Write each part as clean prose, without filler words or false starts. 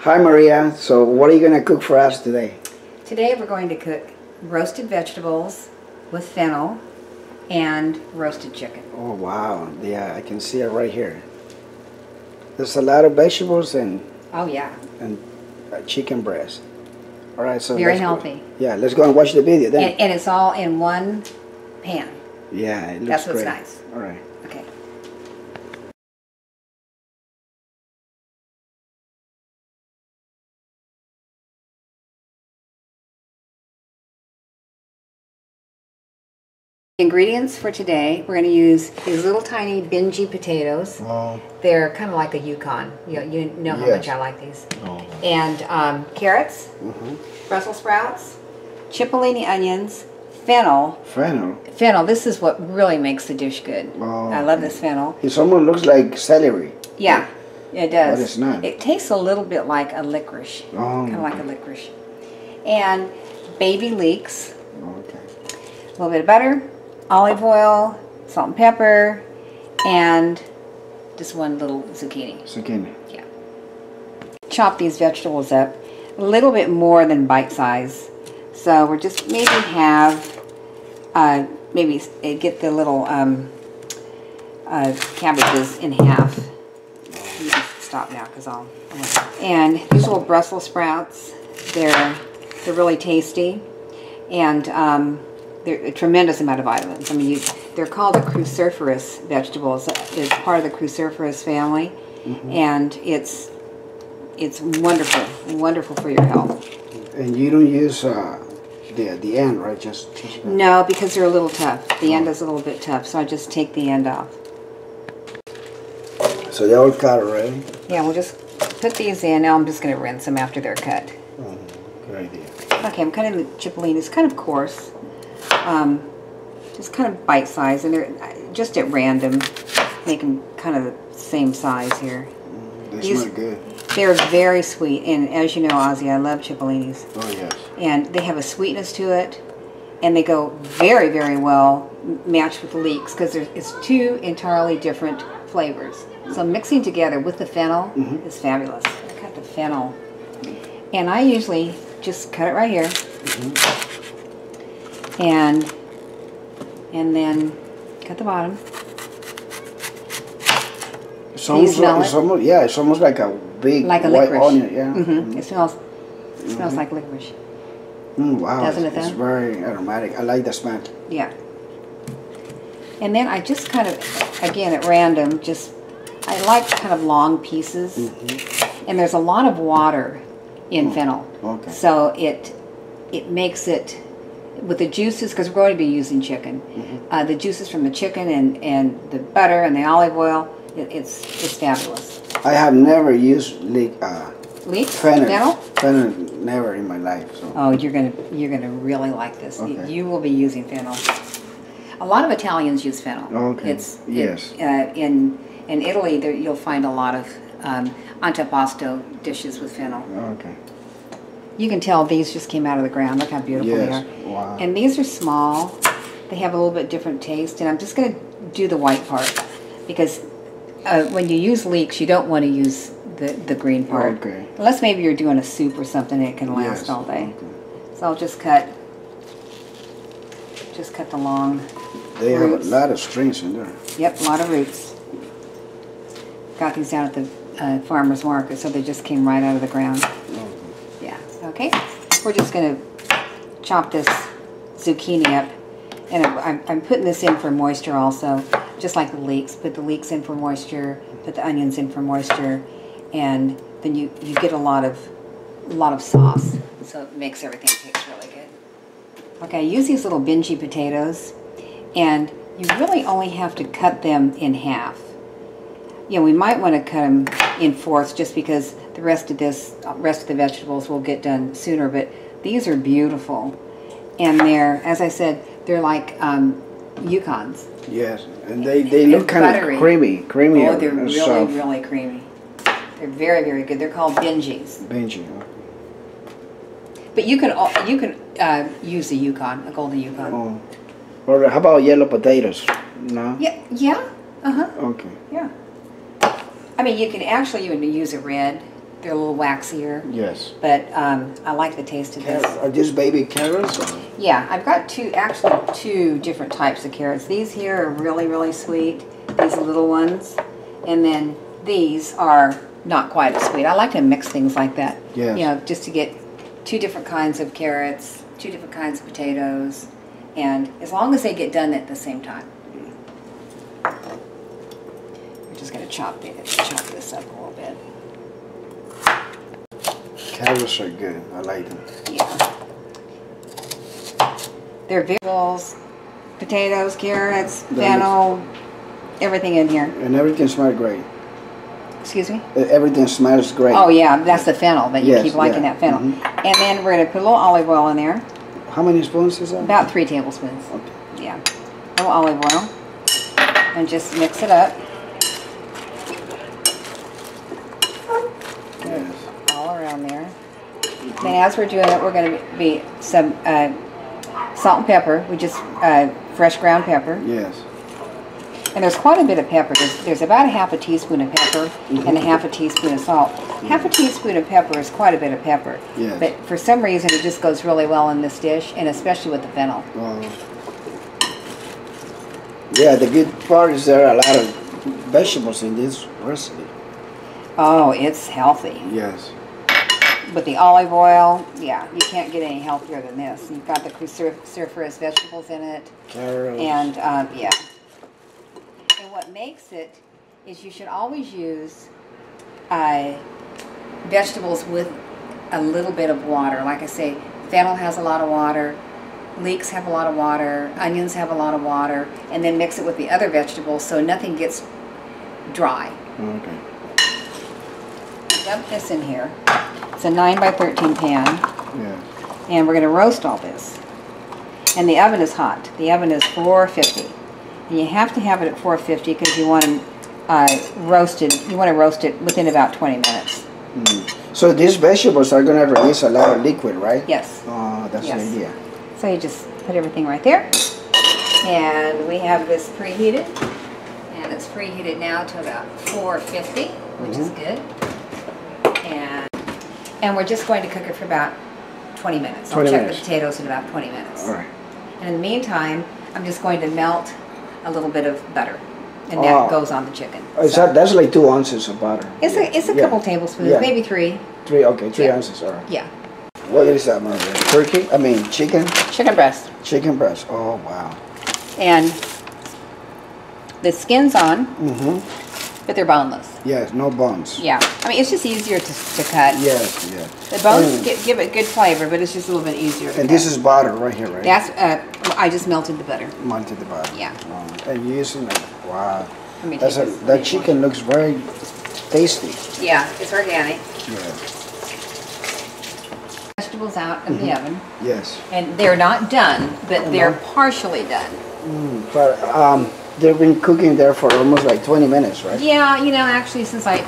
Hi Maria, so what are you going to cook for us today? Today we're going to cook roasted vegetables with fennel and roasted chicken. Oh wow, yeah, I can see it right here. There's a lot of vegetables and chicken breast. All right, so very healthy. Yeah, let's go and watch the video then. And it's all in one pan. Yeah, it looks That's what's great. nice. All right. Okay. Ingredients for today, we're going to use these little tiny bingy potatoes. Oh. They're kind of like a Yukon. You know how much I like these. Oh. And carrots, Brussels sprouts, cipollini onions, fennel. Fennel, this is what really makes the dish good. Oh, I love this fennel. It almost looks like celery. Yeah, it does. But it's not. It tastes a little bit like a licorice. Kind of like a licorice. And baby leeks. Okay. A little bit of butter, olive oil, salt and pepper, and just one little zucchini. Zucchini. Yeah. Chop these vegetables up a little bit more than bite size. So we're just maybe get the little cabbages in half. You can stop now because and these little Brussels sprouts, they're really tasty, and they're a tremendous amount of vitamins. I mean, they're called the cruciferous vegetables. It's part of the cruciferous family, and it's wonderful for your health. And you don't use the end, right? Just no, because they're a little tough. The end is a little bit tough, so I just take the end off. So they're all cut already? Yeah, we'll just put these in. Now I'm just going to rinse them after they're cut. Oh, good idea. Okay, I'm cutting the cipollini. It's kind of coarse. Just kind of bite size, and they're just at random, make them kind of the same size here. They smell good. They're very sweet, and as you know, Ozzy, I love cipollinis. Oh yes. And they have a sweetness to it, and they go very, very well matched with leeks because it's two entirely different flavors. So mixing together with the fennel is fabulous. I cut the fennel, and I usually just cut it right here, and then cut the bottom. It's almost like a big like a white licorice. onion. Yeah. It smells like licorice. Wow, Doesn't it? It's very aromatic. I like the smell. Yeah. And then I just kind of, again at random, I like kind of long pieces, and there's a lot of water in fennel. Okay. So it makes it, with the juices, because we're going to be using chicken, the juices from the chicken and the butter and the olive oil, it's fabulous. I have never used leeks? fennel? Fennel, never in my life. So. Oh, you're gonna really like this. Okay. You will be using fennel. A lot of Italians use fennel. Okay. In Italy, you'll find a lot of antipasto dishes with fennel. Okay. You can tell these just came out of the ground. Look how beautiful they are. Wow. And these are small. They have a little bit different taste. And I'm just going to do the white part because when you use leeks, you don't want to use the green part. Okay. Unless maybe you're doing a soup or something, it can last all day. Okay. So I'll just cut the long They roots. have a lot of strings in there. Yep, a lot of roots. Got these down at the farmer's market, so they just came right out of the ground. Yeah, okay. We're just going to chop this zucchini up. And I'm putting this in for moisture also, just like the leeks. Put the leeks in for moisture, put the onions in for moisture, and then you get a lot of sauce. So it makes everything taste really good. Okay, use these little bingy potatoes, and you really only have to cut them in half. Yeah, we might want to cut them in fourths just because the rest of the vegetables will get done sooner, but these are beautiful. And they're, as I said, they're like Yukons. Yes, and they look kind of creamy. Oh, they're really creamy. They're very, very good. They're called bingies. Bingy. But you can use a Yukon, a golden Yukon. Oh. Or how about yellow potatoes? No? Yeah. Okay. Yeah. I mean, you can actually even use a red, they're a little waxier. Yes. But I like the taste of this. Are these baby carrots? Or? Yeah, I've got two different types of carrots. These here are really, really sweet. These little ones. And then these are not quite as sweet. I like to mix things like that. Yes. You know, just to get two different kinds of carrots, two different kinds of potatoes, and as long as they get done at the same time. We're just going to chop this up a little bit. Carrots are good. I like them. Yeah. They're vegetables, potatoes, carrots, fennel, everything in here. And everything smells great. Excuse me? Everything smells great. Oh yeah, that's the fennel, but you keep liking that fennel. Mm-hmm. And then we're going to put a little olive oil in there. How many spoons is that? About 3 tablespoons. Okay. Yeah. A little olive oil. And just mix it up. Yes. All around there. Then as we're doing it, we're going to be some salt and pepper. We just fresh ground pepper. Yes. And there's quite a bit of pepper. There's about a half a teaspoon of pepper and a half a teaspoon of salt. Half a teaspoon of pepper is quite a bit of pepper. Yes. But for some reason it just goes really well in this dish, and especially with the fennel. Yeah, the good part is there are a lot of vegetables in this recipe. Oh, it's healthy. Yes. With the olive oil, yeah, you can't get any healthier than this. You've got the cruciferous vegetables in it. Carrots. And, yeah. And what makes it is you should always use vegetables with a little bit of water. Like I say, fennel has a lot of water, leeks have a lot of water, onions have a lot of water, and then mix it with the other vegetables so nothing gets dry. Okay. Dump this in here. It's a 9 by 13 pan. Yeah. And we're going to roast all this. And the oven is hot. The oven is 450. And you have to have it at 450 because you want to roast it. You want to roast it within about 20 minutes. So these vegetables are going to release a lot of liquid, right? Yes. Oh, that's the idea. So you just put everything right there. And we have this preheated. And it's preheated now to about 450, which is good. And we're just going to cook it for about 20 minutes. I'll check the potatoes in about 20 minutes. All right. And in the meantime, I'm just going to melt a little bit of butter. And that goes on the chicken. That's like 2 ounces of butter. It's a couple tablespoons, maybe 3. 3, okay, 3 ounces, all right. Yeah. What is that, Mother? Turkey? I mean, chicken? Chicken breast. Chicken breast, oh wow. And the skin's on, but they're boneless. Yes, no bones. Yeah, I mean, it's just easier to cut. Yes, yes. The bones give it good flavor, but it's just a little bit easier to cut. And this is butter right here, right? That's, I just melted the butter. Melted the butter. Yeah. And using it, wow. Let me take That chicken looks very tasty. Yeah, it's organic. Yeah. Vegetables out of the oven. Yes. And they're not done, but they're partially done. But they've been cooking there for almost like 20 minutes, right? Yeah, you know, actually, since I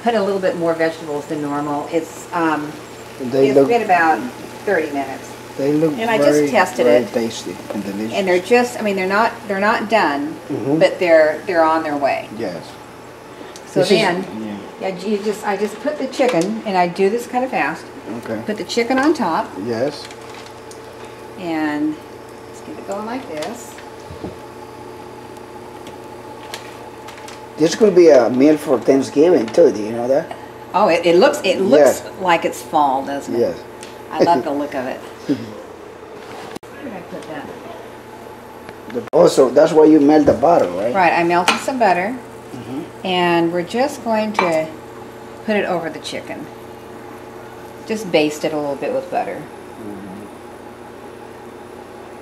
put a little bit more vegetables than normal, it's been about 30 minutes. They look and I just tested very it. Tasty and delicious. And they're just, I mean, they're not done, but they're on their way. Yes. So I just put the chicken, and I do this kind of fast. Okay. Put the chicken on top. Yes. And let's get it going like this. This could be a meal for Thanksgiving too. Do you know that? Oh, it looks like it's fall, doesn't it? Yes. I love the look of it. Where did I put that? Also, that's why you melt the butter, right? Right. I melted some butter, and we're just going to put it over the chicken. Just baste it a little bit with butter.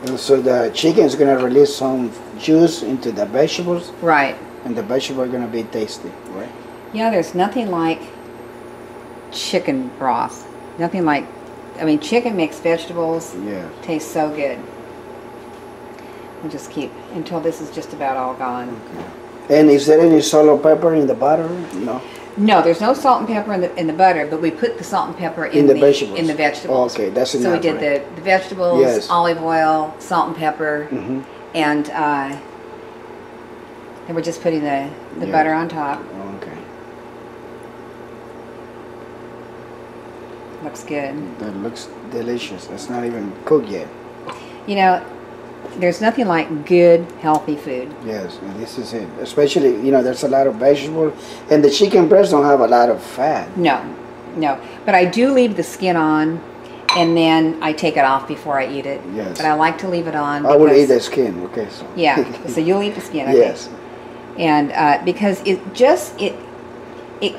And so the chicken is going to release some juice into the vegetables. Right. And the vegetables are going to be tasty, right? Yeah, there's nothing like chicken broth. Nothing like, I mean, chicken mixed vegetables taste so good. We'll just keep until this is just about all gone. Okay. And is there any salt or pepper in the butter? No. No, there's no salt and pepper in the butter, but we put the salt and pepper in the vegetables. In the vegetables. Oh, okay, that's enough. So we did the vegetables, olive oil, salt and pepper, and then we're just putting the butter on top. Okay. Looks good. That looks delicious. It's not even cooked yet. You know, there's nothing like good, healthy food. Yes, and this is it. Especially, you know, there's a lot of vegetables, and the chicken breasts don't have a lot of fat. No, no. But I do leave the skin on, and then I take it off before I eat it. Yes. But I like to leave it on. I will eat the skin. Okay, so. Yeah. So you'll eat the skin. Okay. Yes. And because it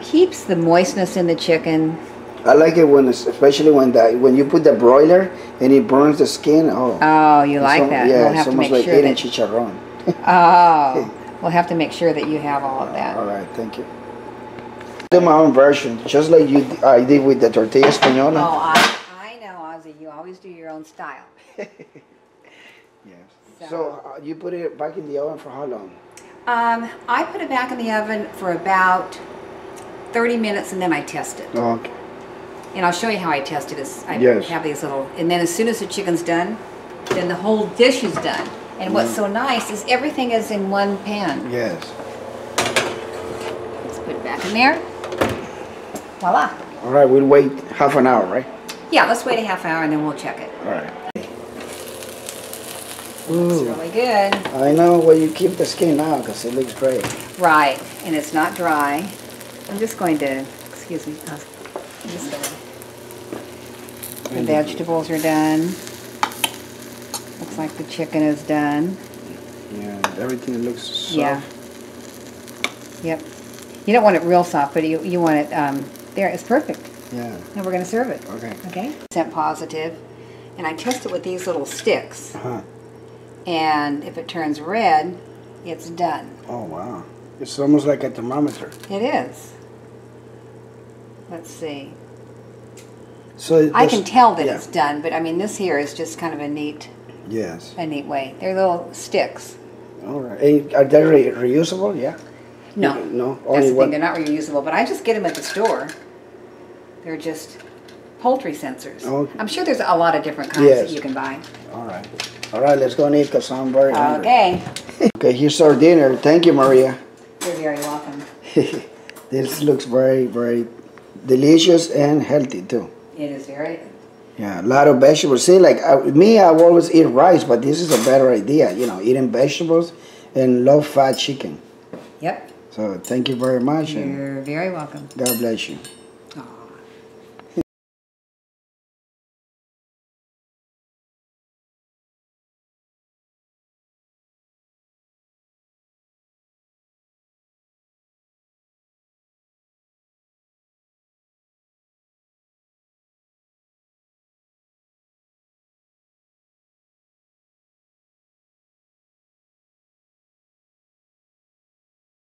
keeps the moistness in the chicken. I like it especially when you put the broiler and it burns the skin. Oh, you like that? Yeah, we'll have it's to make almost like sure eating that, chicharrón. Oh, we'll have to make sure that you have all of that. All right, thank you. Do my own version, just like I did with the tortilla española. Oh, I know, Ozzy. You always do your own style. Yes. So you put it back in the oven for how long? I put it back in the oven for about 30 minutes, and then I test it. Oh, okay. And I'll show you how I test it. I Yes. have these little, and then as soon as the chicken's done, then the whole dish is done. And what's so nice is everything is in one pan. Yes. Let's put it back in there. Voila. All right, we'll wait half an hour, right? Yeah, let's wait a half hour and then we'll check it. All right. It's Ooh, really good. I know where you keep the skin now because it looks great. Right, and it's not dry. I'm just going to, excuse me, the vegetables are done. Looks like the chicken is done. Yeah, everything looks soft. Yeah. Yep. You don't want it real soft, but you want it, there, it's perfect. Yeah. And we're going to serve it. Okay. Okay? Percent positive. And I test it with these little sticks. Uh-huh. And if it turns red, it's done. Oh, wow. It's almost like a thermometer. It is. Let's see. So I can tell that it's done, but I mean this here is just kind of a neat way. They're little sticks. All right. And are they reusable? Yeah. No. No. That's Only the one. thing. They're not reusable, but I just get them at the store. They're just poultry sensors. Okay. I'm sure there's a lot of different kinds that you can buy. All right. All right. Let's go and eat because I'm very hungry. Okay. Okay. Here's our dinner. Thank you, Maria. You're very welcome. This looks very, very delicious and healthy too. It is very. Yeah, a lot of vegetables. See, like me, I always eat rice, but this is a better idea. You know, eating vegetables and low-fat chicken. Yep. So thank you very much. You're very welcome. God bless you.